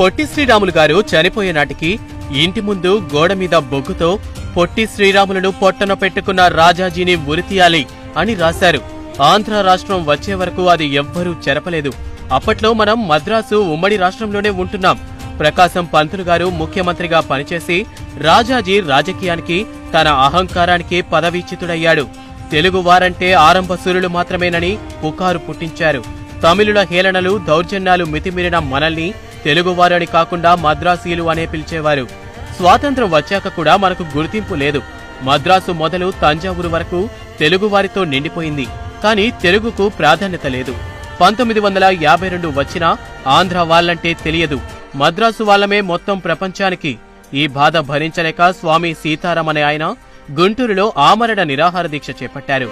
పొట్టి శ్రీరాములు గారు చనిపోయే నాటికి ఇంటి ముందు గోడ మీద బొగ్గుతో పొట్టి శ్రీరాములను పొట్టన పెట్టుకున్న రాజాజీని ఉరితీయాలి అని రాశారు. ఆంధ్ర రాష్ట్రం వచ్చే వరకు అది ఎవ్వరూ చెరపలేదు. అప్పట్లో మనం మద్రాసు ఉమ్మడి రాష్ట్రంలోనే ఉంటున్నాం. ప్రకాశం పంతులు గారు ముఖ్యమంత్రిగా పనిచేసి రాజాజీ రాజకీయానికి, తన అహంకారానికి పదవీచ్యుతుడయ్యాడు. తెలుగువారంటే ఆరంభ సూరులు మాత్రమేనని పుకారు పుట్టించారు. తమిళుల హేళనలు, దౌర్జన్యాలు మితిమీరిన మనల్ని తెలుగువారని కాకుండా మద్రాసీలు అనే పిలిచేవారు. స్వాతంత్రం వచ్చాక కూడా మనకు గుర్తింపు లేదు. మద్రాసు మొదలు తంజావూరు వరకు తెలుగువారితో నిండిపోయింది. కానీ తెలుగుకు ప్రాధాన్యత లేదు. 1952 వచ్చినా ఆంధ్ర వాళ్ళంటే తెలియదు. మద్రాసు వాళ్ళమే మొత్తం ప్రపంచానికి. ఈ బాధ భరించలేక స్వామి సీతారాం అనే ఆయన గుంటూరులో ఆమరణ నిరాహార దీక్ష చేపట్టారు.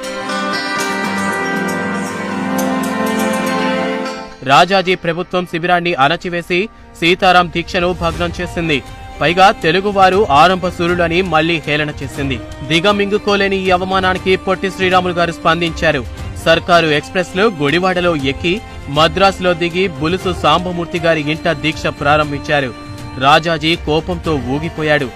రాజాజీ ప్రభుత్వం శిబిరాన్ని అణచివేసి సీతారాం దీక్షను భగ్నం చేసింది. పైగా తెలుగువారు ఆరంభ సూరులని మళ్లీ హేళన చేసింది. దిగమింగుకోలేని ఈ అవమానానికి పొట్టి శ్రీరాములు గారు స్పందించారు. సర్కారు ఎక్స్ప్రెస్ లో గుడివాడలో ఎక్కి మద్రాసులో దిగి బులుసు సాంబమూర్తి గారి ఇంట దీక్ష ప్రారంభించారు. రాజాజీ కోపంతో ఊగిపోయాడు.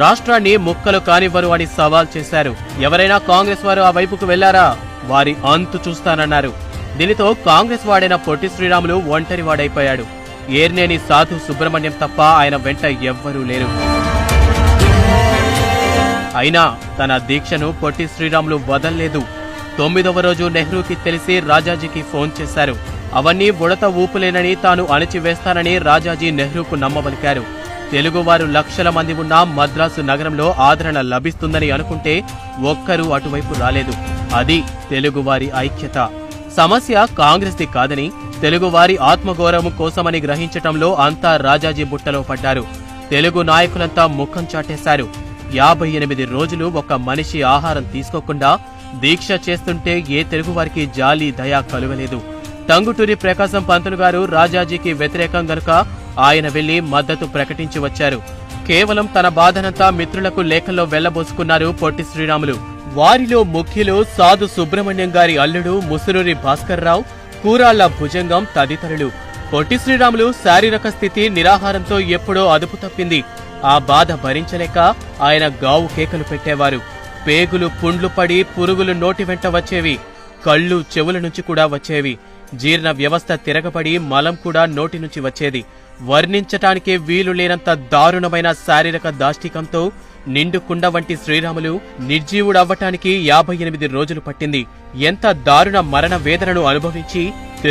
రాష్ట్రాన్ని ముక్కలు కానివ్వరు అని సవాల్ చేశారు. ఎవరైనా కాంగ్రెస్ వారు ఆ వైపుకు వెళ్లారా, వారి అంతు చూస్తానన్నారు. దీనితో కాంగ్రెస్ వాడైన పొట్టి శ్రీరాములు ఒంటరివాడైపోయాడు. ఏర్నేని సాధు సుబ్రహ్మణ్యం తప్ప ఆయన వెంట ఎవ్వరూ లేరు. అయినా తన దీక్షను పొట్టి శ్రీరాములు వదల్లేదు. 9వ రోజు నెహ్రూకి తెలిసి రాజాజీకి ఫోన్ చేశారు. అవన్నీ ఉడత ఊపులేనని, తాను అణిచివేస్తానని రాజాజీ నెహ్రూకు నమ్మబలికారు. తెలుగువారు లక్షల మంది ఉన్న మద్రాసు నగరంలో ఆదరణ లభిస్తుందని అనుకుంటే ఒక్కరూ అటువైపు రాలేదు. అది తెలుగువారి ఐక్యత. సమస్య కాంగ్రెస్ది కాదని, తెలుగువారి ఆత్మగౌరవం కోసమని గ్రహించటంలో అంతా రాజాజీ బుట్టలో పడ్డారు. తెలుగు నాయకులంతా ముఖం చాటేశారు. 58 రోజులు ఒక మనిషి ఆహారం తీసుకోకుండా దీక్ష చేస్తుంటే ఏ తెలుగువారికి జాలి, దయ కలుగలేదు. టంగుటూరి ప్రకాశం పంతులు గారు రాజాజీకి వ్యతిరేకం గనుక ఆయన వెళ్లి మద్దతు ప్రకటించి వచ్చారు. కేవలం తన బాధనంతా మిత్రులకు లేఖల్లో వెళ్లబోసుకున్నారు పొట్టి శ్రీరాములు. వారిలో ముఖ్యులు సాధు సుబ్రహ్మణ్యం గారి అల్లుడు ముసునూరి భాస్కర్రావు, కూరాళ్ల భుజంగం తదితరులు. పొట్టి శ్రీరాములు శారీరక స్థితి నిరాహారంతో ఎప్పుడో అదుపు తప్పింది. ఆ బాధ భరించలేక ఆయన గావు కేకలు పెట్టేవారు. పేగులు పుండ్లు పడి పురుగులు నోటి వెంట వచ్చేవి. కళ్ళు, చెవుల నుంచి కూడా వచ్చేవి. జీర్ణ వ్యవస్థ తిరగబడి మలం కూడా నోటి నుంచి వచ్చేది. వర్ణించటానికే వీలు లేనంత దారుణమైన శారీరక దాష్టికంతో నిండు కుండ వంటి శ్రీరాములు నిర్జీవుడవ్వటానికి 58 రోజులు పట్టింది. ఎంత దారుణ మరణ వేదనను అనుభవించి